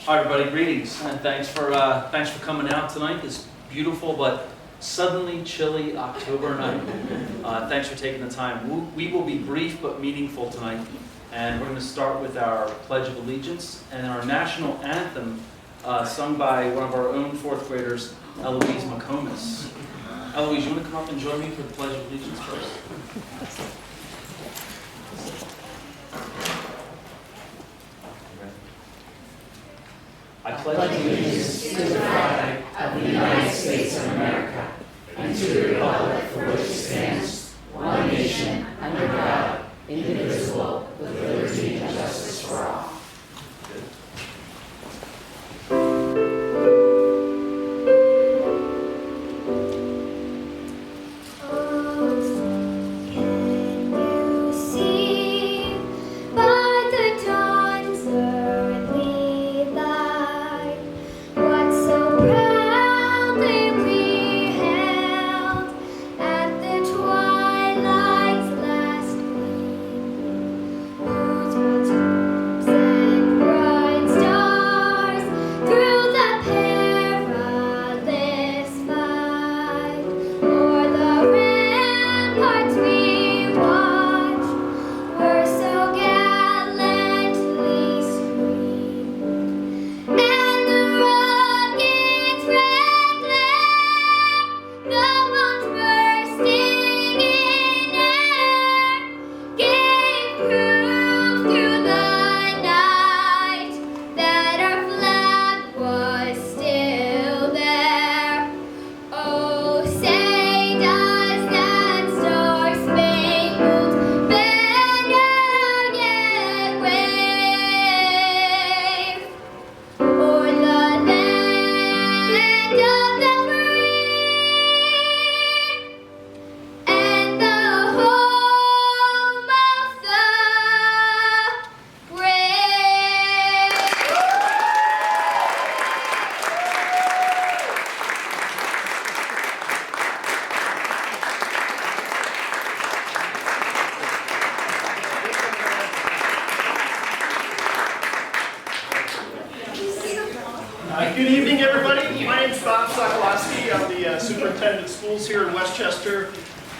Hi everybody, greetings and thanks for coming out tonight. This beautiful but suddenly chilly October night. Thanks for taking the time. We will be brief but meaningful tonight, and we're going to start with our Pledge of Allegiance and our national anthem, sung by one of our own fourth graders, Eloise McComas. Eloise, you want to come up and join me for the Pledge of Allegiance first? I pledge allegiance to the flag of the United States of America and to the republic for which it stands, one nation, under God, indivisible, with liberty and justice for all. Good evening, everybody. My name is Bob Sokolowski. I'm the Superintendent of Schools here in Westchester.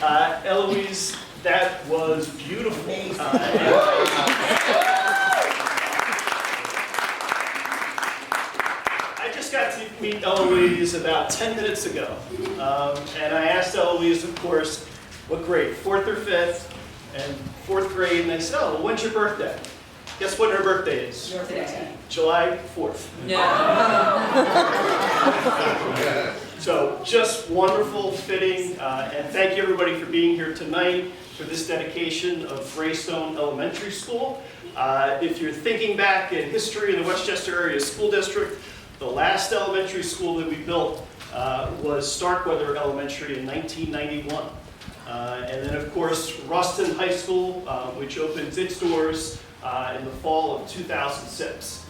Eloise, that was beautiful. I just got to meet Eloise about 10 minutes ago. And I asked Eloise, of course, what grade, 4th or 5th? And 4th grade, and I said, oh, well, when's your birthday? Guess when her birthday is? Today. July 4th. So just wonderful, fitting, and thank you everybody for being here tonight for this dedication of Greystone Elementary School. If you're thinking back in history in the Westchester Area School District, the last elementary school that we built was Starkweather Elementary in 1991. And then of course Ruston High School, which opens its doors in the fall of 2006.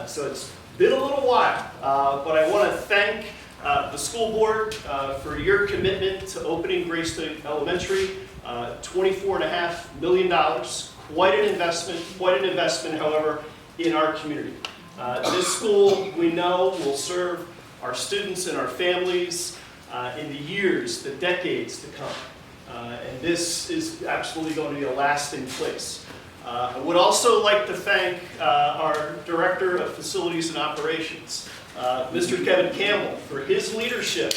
So it's been a little while, but I want to thank the school board for your commitment to opening Greystone Elementary. $24.5 million, quite an investment, however, in our community. This school, we know, will serve our students and our families in the years, the decades to come. And this is absolutely going to be a lasting place. I would also like to thank our Director of Facilities and Operations, Mr. Kevin Campbell, for his leadership.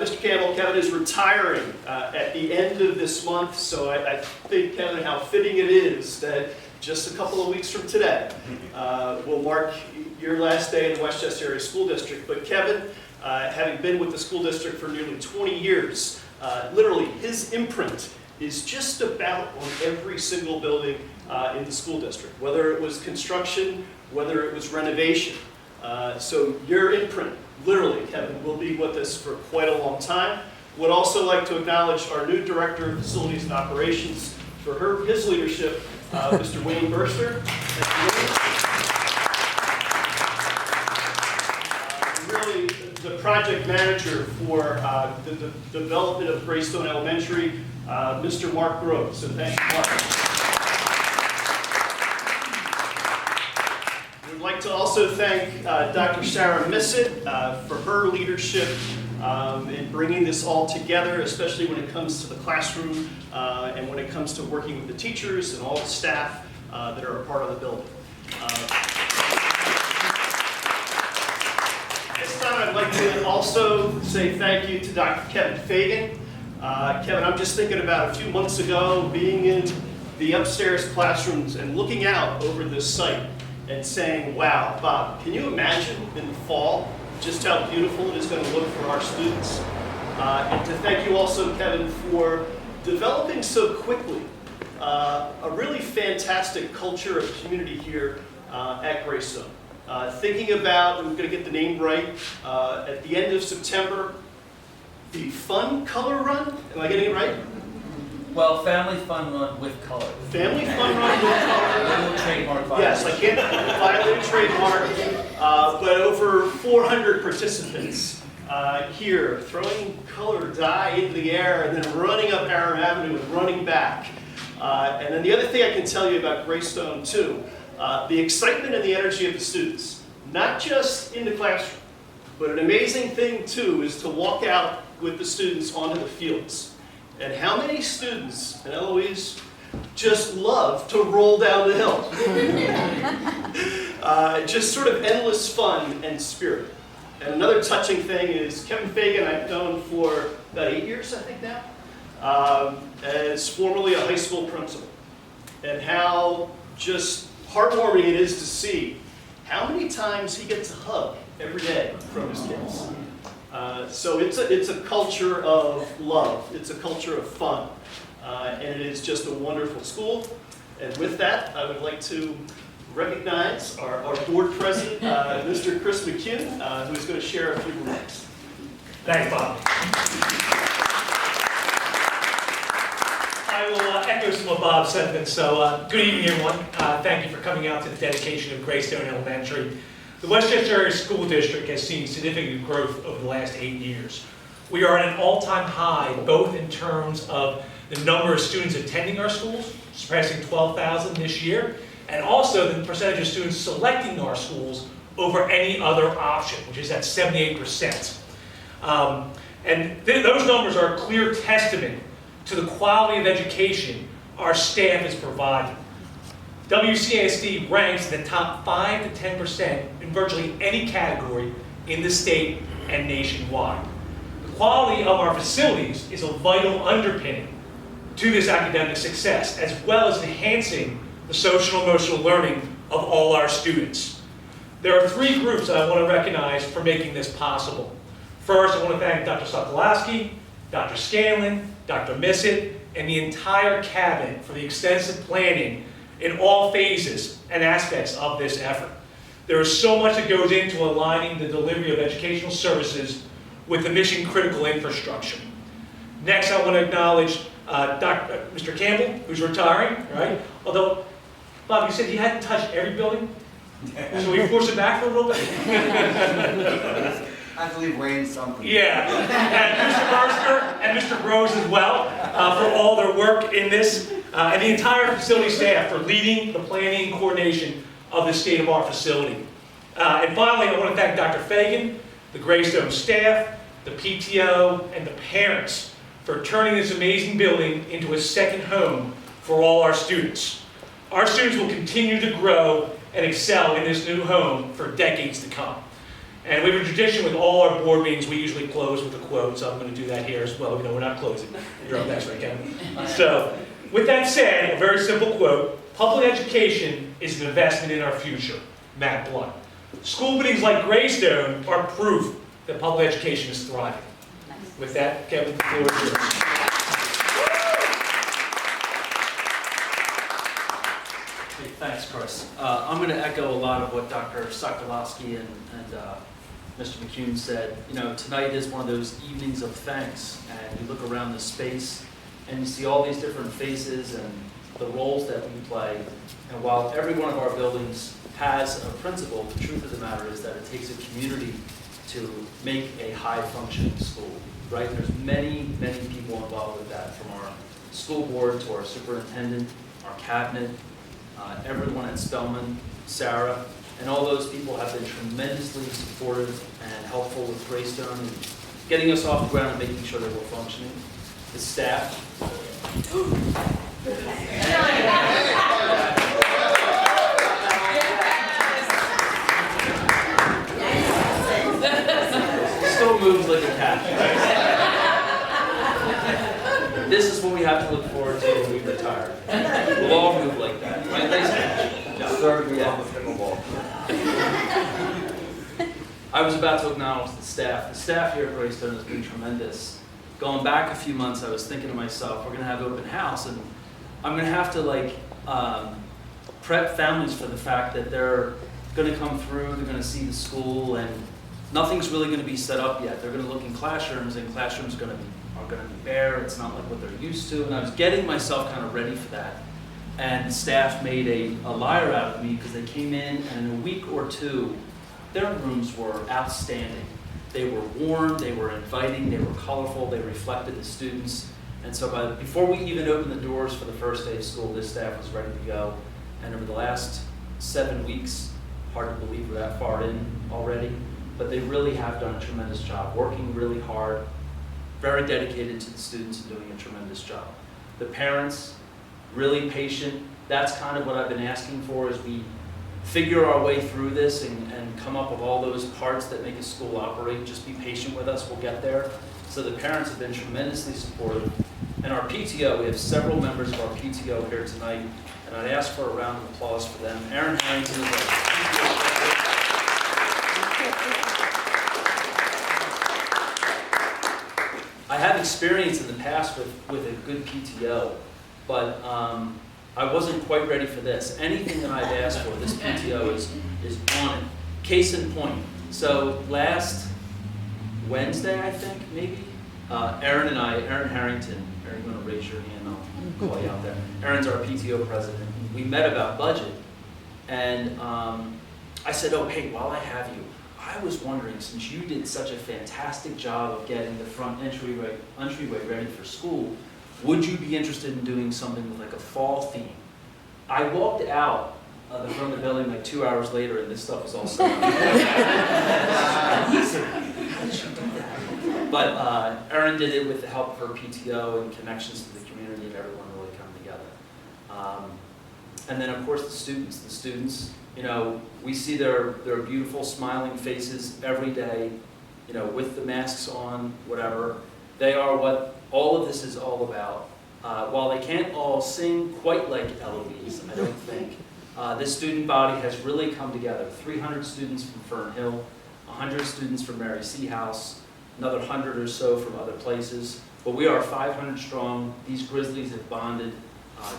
Mr. Campbell, Kevin is retiring at the end of this month, so I think, Kevin, how fitting it is that just a couple of weeks from today will mark your last day in the Westchester Area School District. But Kevin, having been with the school district for nearly 20 years, literally his imprint is just about on every single building in the school district, whether it was construction, whether it was renovation. So your imprint, literally, Kevin, will be with us for quite a long time. Would also like to acknowledge our new Director of Facilities and Operations for his leadership, Mr. Wayne Burster. Really, the project manager for the development of Greystone Elementary, Mr. Mark Groves. So thank you, Mark. We'd like to also thank Dr. Sarah Missett for her leadership in bringing this all together, especially when it comes to the classroom and when it comes to working with the teachers and all the staff that are a part of the building. This time I'd like to also say thank you to Dr. Kevin Fagan. Kevin, I'm just thinking about a few months ago being in the upstairs classrooms and looking out over this site and saying, wow, Bob, can you imagine in the fall just how beautiful it is going to look for our students? And to thank you also, Kevin, for developing so quickly a really fantastic culture of community here at Greystone. Thinking about, I'm going to get the name right, at the end of September, the Fun Color Run. Am I getting it right? Well, Family Fun Run with color. Family Fun Run with color. Little trademark violation. Yes, I can't violate a trademark, but over 400 participants here throwing colored dye into the air and then running up Aram Avenue and running back. And then the other thing I can tell you about Greystone too, the excitement and the energy of the students, not just in the classroom, but an amazing thing too is to walk out with the students onto the fields. And how many students, and Eloise, just love to roll down the hill. Just sort of endless fun and spirit. And another touching thing is Kevin Fagan I've known for about 8 years, I think now, as formerly a high school principal. And how just heartwarming it is to see how many times he gets a hug every day from his kids. So it's a culture of love. It's a culture of fun. And it is just a wonderful school. And with that, I would like to recognize our board president, Mr. Chris McCune, who is going to share a few remarks. Thanks, Bob. I will echo some of Bob's sentiments. So good evening, everyone. Thank you for coming out to the dedication of Greystone Elementary. The Westchester Area School District has seen significant growth over the last 8 years. We are at an all-time high, both in terms of the number of students attending our schools, surpassing 12,000 this year, and also the percentage of students selecting our schools over any other option, which is at 78%. Those numbers are a clear testament to the quality of education our staff is providing. WCASD ranks in the top 5 to 10% in virtually any category in the state and nationwide. The quality of our facilities is a vital underpinning to this academic success, as well as enhancing the social and emotional learning of all our students. There are 3 groups that I want to recognize for making this possible. First, I want to thank Dr. Sokolowski, Dr. Scanlon, Dr. Missett, and the entire cabinet for the extensive planning in all phases and aspects of this effort. There is so much that goes into aligning the delivery of educational services with the mission-critical infrastructure. Next, I want to acknowledge Mr. Campbell, who's retiring, right? Although, Bob, you said he hadn't touched every building, so we forced it back for a little bit? I have to leave Wayne something. Yeah, and Mr. Burster and Mr. Groves as well for all their work in this, and the entire facility staff for leading the planning and coordination of the state of our facility. And finally, I want to thank Dr. Fagan, the Greystone staff, the PTO, and the parents for turning this amazing building into a second home for all our students. Our students will continue to grow and excel in this new home for decades to come. And we have a tradition with all our board meetings, we usually close with a quote, so I'm going to do that here as well, even though we're not closing. You're up next, right, Kevin? So, with that said, a very simple quote: public education is an investment in our future. Matt Blunt. School meetings like Greystone are proof that public education is thriving. With that, Kevin, the floor is yours. Hey, thanks, Chris. I'm going to echo a lot of what Dr. Sokolowski and Mr. McCune said. You know, tonight is one of those evenings of thanks, and you look around the space and you see all these different faces and the roles that we play. And while every one of our buildings has a principal, the truth of the matter is that it takes a community to make a high-functioning school, right? There's many, many people involved with that, from our school board to our superintendent, our cabinet, everyone at Spelman, Sarah, and all those people have been tremendously supportive and helpful with Greystone and getting us off the ground and making sure that we're functioning. The staff. Still moves like a cat. This is what we have to look forward to when we retire. We'll all move like that, right? I was about to acknowledge the staff. The staff here at Greystone has been tremendous. Going back a few months, I was thinking to myself, we're going to have open house, and I'm going to have to prep families for the fact that they're going to come through, they're going to see the school, and nothing's really going to be set up yet. They're going to look in classrooms, and classrooms are going to be bare. It's not like what they're used to, and I was getting myself kind of ready for that. And staff made a liar out of me because they came in, and in a week or two, their rooms were outstanding. They were warm, they were inviting, they were colorful, they reflected the students. And so before we even opened the doors for the first day of school, this staff was ready to go. And over the last 7 weeks, hard to believe we're that far in already, but they really have done a tremendous job, working really hard, very dedicated to the students and doing a tremendous job. The parents, really patient. That's kind of what I've been asking for as we figure our way through this and come up with all those parts that make a school operate. Just be patient with us, we'll get there. So the parents have been tremendously supportive. And our PTO, we have several members of our PTO here tonight, and I'd ask for a round of applause for them. Aaron Harrington is our I have experience in the past with a good PTO, but I wasn't quite ready for this. Anything that I've asked for, this PTO is on it. Case in point. So last Wednesday, I think, maybe, Aaron Harrington, Aaron, you want to raise your hand? I'll call you out there. Aaron's our PTO president. We met about budget, and I said, oh, hey, while I have you, I was wondering, since you did such a fantastic job of getting the front entryway ready for school, would you be interested in doing something with like a fall theme? I walked out the front of the building like 2 hours later, and this stuff was all set up. He said, how did you do that? But Erin did it with the help of her PTO and connections to the community, and everyone really come together. And then of course the students, you know, we see their beautiful smiling faces every day, you know, with the masks on, whatever. They are what all of this is all about. While they can't all sing quite like Eloise, I don't think, this student body has really come together. 300 students from Fern Hill, 100 students from Mary C. House, another 100 or so from other places. But we are 500 strong. These Grizzlies have bonded.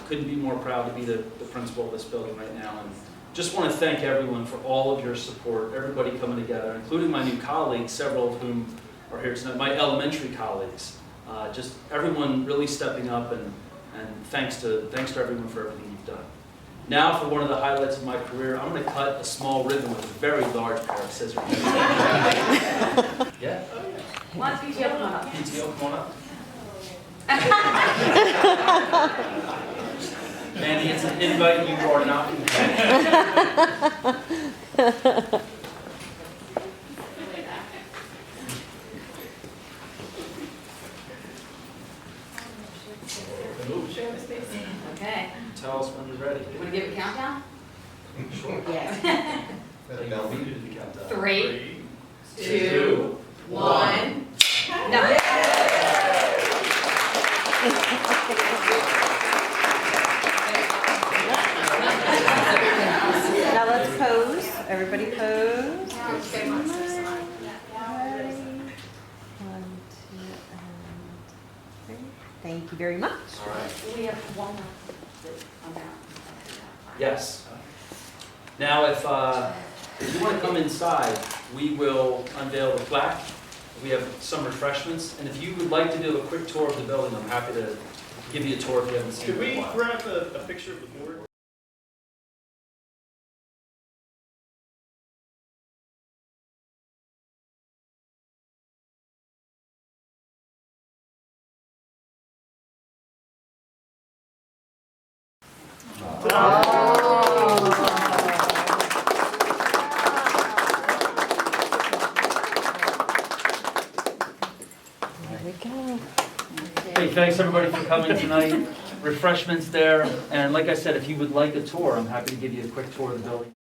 Couldn't be more proud to be the principal of this building right now. And just want to thank everyone for all of your support, everybody coming together, including my new colleagues, several of whom are here tonight, my elementary colleagues. Just everyone really stepping up, and thanks to everyone for everything you've done. Now for one of the highlights of my career, I'm going to cut a small ribbon with a very large pair of scissors. Yeah? Want PTO come on up? PTO, come on up. Mandy, it's an invite you are not Okay. Tell us when you're ready. You want to give a countdown? Sure. Yes. Now we do the countdown. 3, 2, 1. No. Now let's pose. Everybody pose. One, 2, and 3. Thank you very much. All right. We have one more. Yes. Now, if you want to come inside, we will unveil the plaque. We have some refreshments, and if you would like to do a quick tour of the building, I'm happy to give you a tour if you haven't seen it. Could in a we while. grab a picture of the board? There we go. Hey, thanks everybody for coming tonight. Refreshments there, and like I said, if you would like a tour, I'm happy to give you a quick tour of the building.